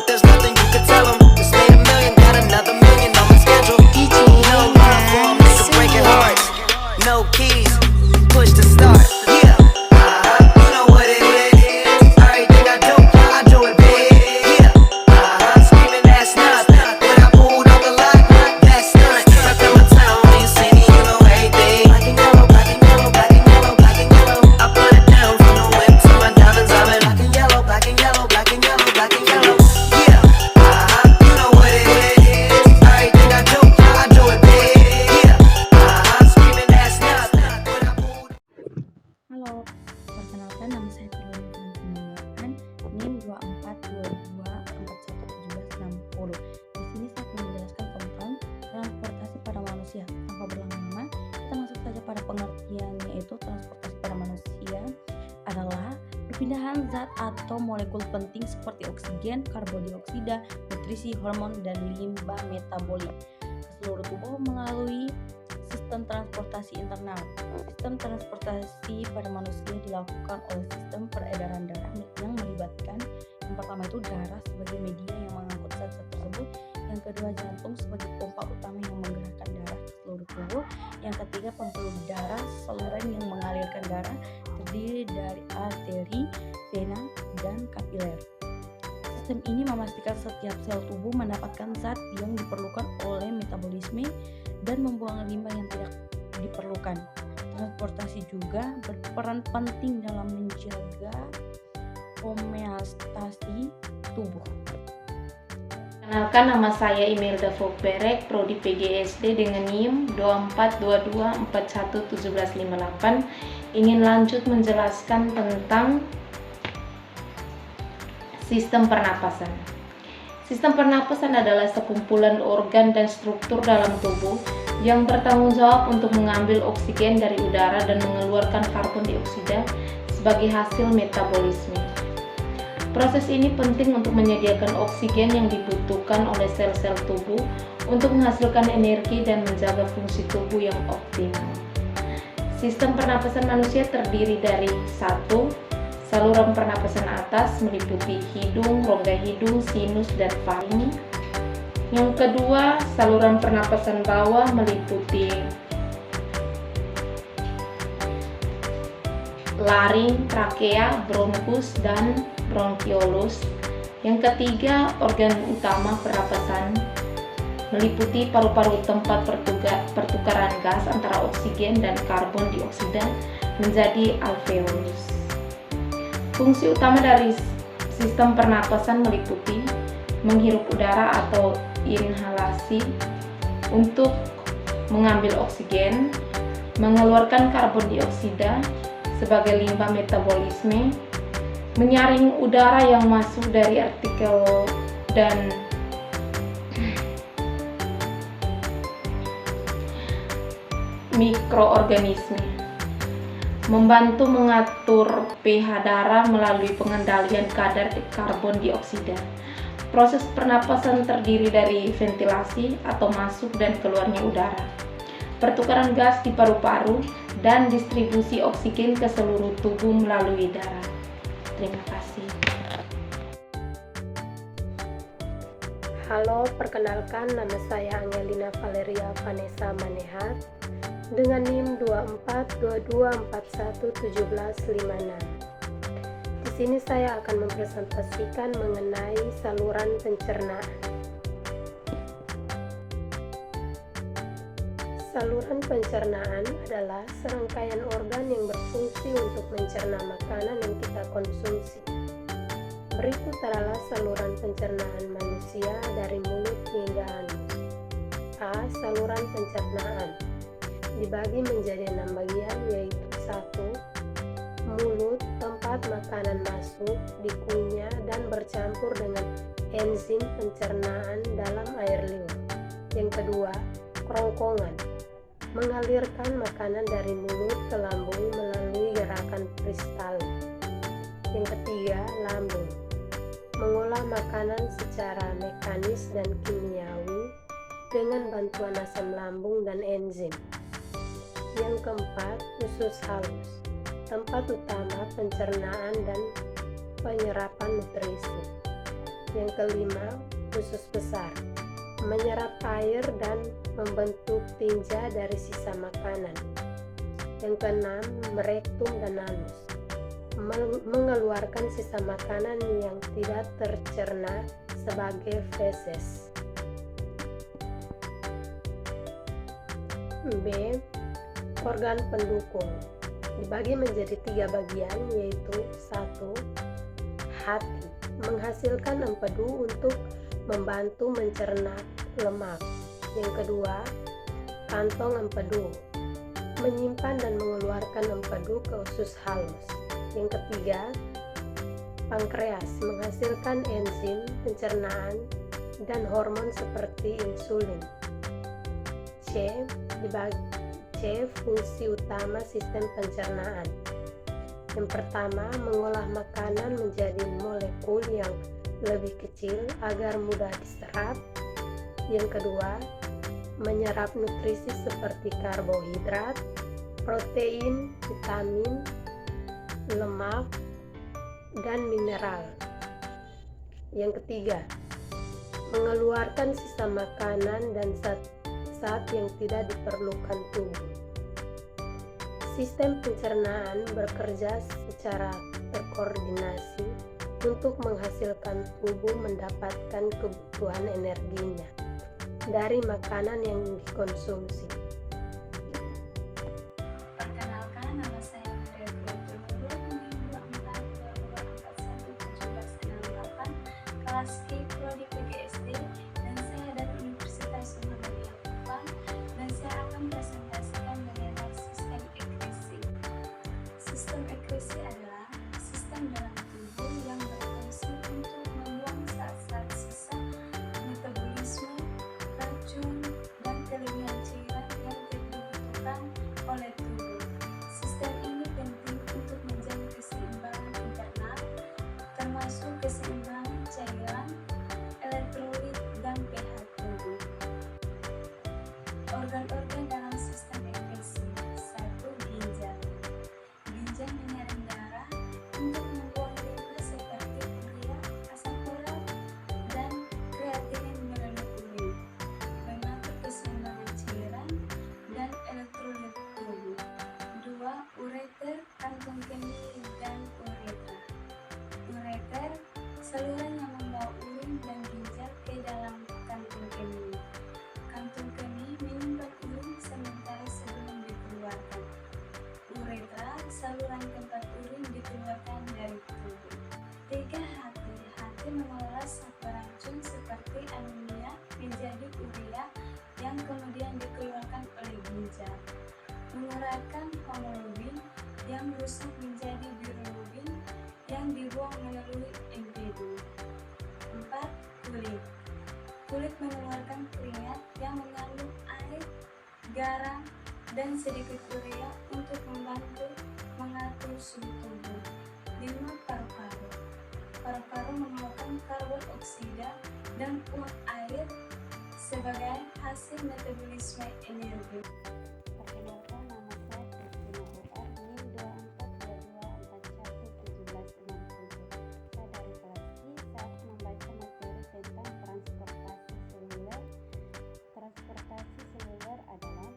but there's nothing you could tell them. Just made a million, got another million on my schedule. No love for 'em, nigga breaking hearts. No keys, push to start. Yeah, you know what it is. Everything I do it big. Yeah, screaming that's nothing. When I pulled on the lot, that's nothing. I tell my town, you see me, you know everything. Black and yellow, black and yellow, black and yellow, black and yellow. I put it down from the whip to my diamonds. I've been black and yellow, black and yellow, black and yellow, black and yellow. Yeah, you know what it is. Everything I do it big. Yeah, screaming that's nothing. When I pulled. Halo, perkenalkan nama saya Firly Mendengarkan NIM 2422411760. Di sini saya akan menjelaskan tentang transportasi pada manusia. Tanpa berlama-lama, kita masuk saja pada pengertiannya, yaitu transportasi pada manusia adalah perpindahan zat atau molekul penting seperti oksigen, karbon dioksida, nutrisi, hormon, dan limbah metabolik ke seluruh tubuh melalui sistem transportasi internal. Sistem transportasi pada manusia dilakukan oleh sistem peredaran darah yang melibatkan yang pertama itu darah sebagai media yang mengangkut zat-zat tersebut, yang kedua jantung sebagai pompa utama yang menggerakkan darah ke seluruh tubuh, yang ketiga pembuluh darah saluran yang mengalirkan darah terdiri dari arteri, vena, dan kapiler. Sistem ini memastikan setiap sel tubuh mendapatkan zat yang diperlukan oleh metabolisme dan membuang limbah yang tidak diperlukan. Transportasi juga berperan penting dalam menjaga homeostasi tubuh. Kenalkan, nama saya Imelda Fogberek, Prodi PGSD dengan NIM 2422411758. Ingin lanjut menjelaskan tentang sistem pernapasan. Sistem pernapasan adalah sekumpulan organ dan struktur dalam tubuh yang bertanggung jawab untuk mengambil oksigen dari udara dan mengeluarkan karbon dioksida sebagai hasil metabolisme. Proses ini penting untuk menyediakan oksigen yang dibutuhkan oleh sel-sel tubuh untuk menghasilkan energi dan menjaga fungsi tubuh yang optimal. Sistem pernapasan manusia terdiri dari 1. Saluran pernapasan atas meliputi hidung, rongga hidung, sinus, dan faring. Yang kedua, saluran pernapasan bawah meliputi laring, trakea, bronkus, dan bronkiolus. Yang ketiga, organ utama pernapasan meliputi paru-paru, tempat pertukaran gas antara oksigen dan karbon dioksida menjadi alveolus. Fungsi utama dari sistem pernapasan meliputi menghirup udara atau inhalasi untuk mengambil oksigen, mengeluarkan karbon dioksida sebagai limbah metabolisme, menyaring udara yang masuk dari partikel dan mikroorganisme, membantu mengatur pH darah melalui pengendalian kadar karbon dioksida. Proses pernapasan terdiri dari ventilasi atau masuk dan keluarnya udara, pertukaran gas di paru-paru, dan distribusi oksigen ke seluruh tubuh melalui darah. Terima kasih. Halo, perkenalkan nama saya Angelina Valeria Vanessa Manehat dengan NIM 2422411756. Di sini saya akan mempresentasikan mengenai saluran pencernaan. Saluran pencernaan adalah serangkaian organ yang berfungsi untuk mencerna makanan yang kita konsumsi. Berikut adalah saluran pencernaan manusia dari mulut hingga anus. A. Saluran pencernaan dibagi menjadi 6 bagian, yaitu 1. Mulut, tempat makanan masuk, dikunyah dan bercampur dengan enzim pencernaan dalam air liur. Yang kedua, kerongkongan, mengalirkan makanan dari mulut ke lambung melalui gerakan peristaltik. Yang ketiga, lambung, mengolah makanan secara mekanis dan kimiawi dengan bantuan asam lambung dan enzim. Yang keempat, usus halus, tempat utama pencernaan dan penyerapan nutrisi. Yang kelima, usus besar, menyerap air dan membentuk tinja dari sisa makanan. Yang keenam, merektum dan anus, mengeluarkan sisa makanan yang tidak tercerna sebagai feses. B. Organ pendukung dibagi menjadi 3 bagian, yaitu 1. Hati, menghasilkan empedu untuk membantu mencerna lemak. Yang kedua, kantong empedu, menyimpan dan mengeluarkan empedu ke usus halus. Yang ketiga, pankreas, menghasilkan enzim pencernaan dan hormon seperti insulin. C. Fungsi utama sistem pencernaan. Yang pertama, mengolah makanan menjadi molekul yang lebih kecil agar mudah diserap. Yang kedua, menyerap nutrisi seperti karbohidrat, protein, vitamin, lemak, dan mineral. Yang ketiga, mengeluarkan sisa makanan dan zat yang tidak diperlukan tubuh. Sistem pencernaan bekerja secara terkoordinasi untuk menghasilkan tubuh mendapatkan kebutuhan energinya dari makanan yang dikonsumsi. Perkenalkan, nama saya Maria Triatulungu, nomor 4 kelas I Prodi PGSD, dan saya dari Universitas Muhammadiyah Kupang, dan saya akan presentasikan mengenai sistem ekresi. Sistem ekresi adalah sistem dalam tubuh yang berfungsi untuk membuang zat-zat sisa metabolisme, racun, dan kelebihan cairan yang dibutuhkan oleh tubuh. Sistem ini penting untuk menjaga keseimbangan internal, termasuk keseimbangan cairan, elektrolit, dan pH tubuh. Organ-organ dalam sistem ekresi. 1. Ginjal. Ginjal menyaring darah untuk membuang limbah seperti urea, asam urat, dan kreatinin melalui urin, mengatur keseimbangan cairan dan elektrolit tubuh. 2. Ureter, kantung kemih, dan uretra. Ureter, saluran yang membawa urin dan ginjal ke dalam kantung kemih. Kantung kemih menyimpan urin sementara sebelum dikeluarkan. Uretra, saluran tempat urin dikeluarkan dari tubuh. 3. Hati. Hati mengolah zat beracun seperti amonia menjadi urea yang kemudian dikeluarkan oleh ginjal. Menguraikan homoglobin yang rusak menjadi bilirubin yang dibuang melalui empedu. 4. Kulit. Kulit mengeluarkan keringat yang mengandung air, garam, dan sedikit urea untuk membantu mengatur suhu tubuh. 5. Paru-paru. Paru-paru mengeluarkan karbon oksida dan uap air sebagai hasil metabolisme energi. Perkenalkan, nama saya Kristina UR, NIM 2422411767. Saya dari kelas I, saat membaca materi tentang transportasi seluler. Transportasi seluler adalah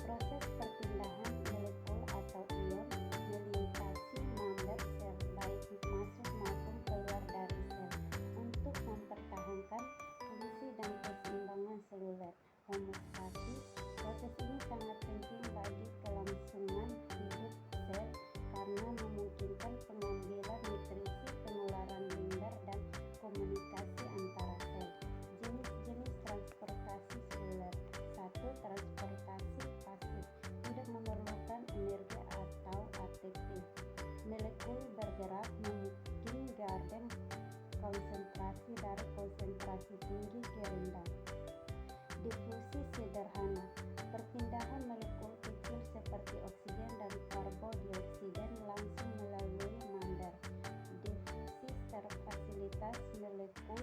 proses perpindahan molekul atau ion melintasi member sel, baik masuk maupun keluar dari sel, untuk mempertahankan fungsi dan keseimbangan seluler. Homeostasis. Proses ini sangat penting bagi kelangsungan hidup sel karena memungkinkan pengambilan nutrisi, pengeluaran limbah, dan komunikasi antara sel. Jenis-jenis transportasi seluler. 1. Transportasi pasif, tidak memerlukan energi atau ATP. Molekul bergerak meninggalkan konsentrasi dari konsentrasi tinggi ke rendah. Difusi sederhana, perpindahan molekul kecil seperti oksigen dan karbodioksida langsung melalui member. Difusi terfasilitas molekul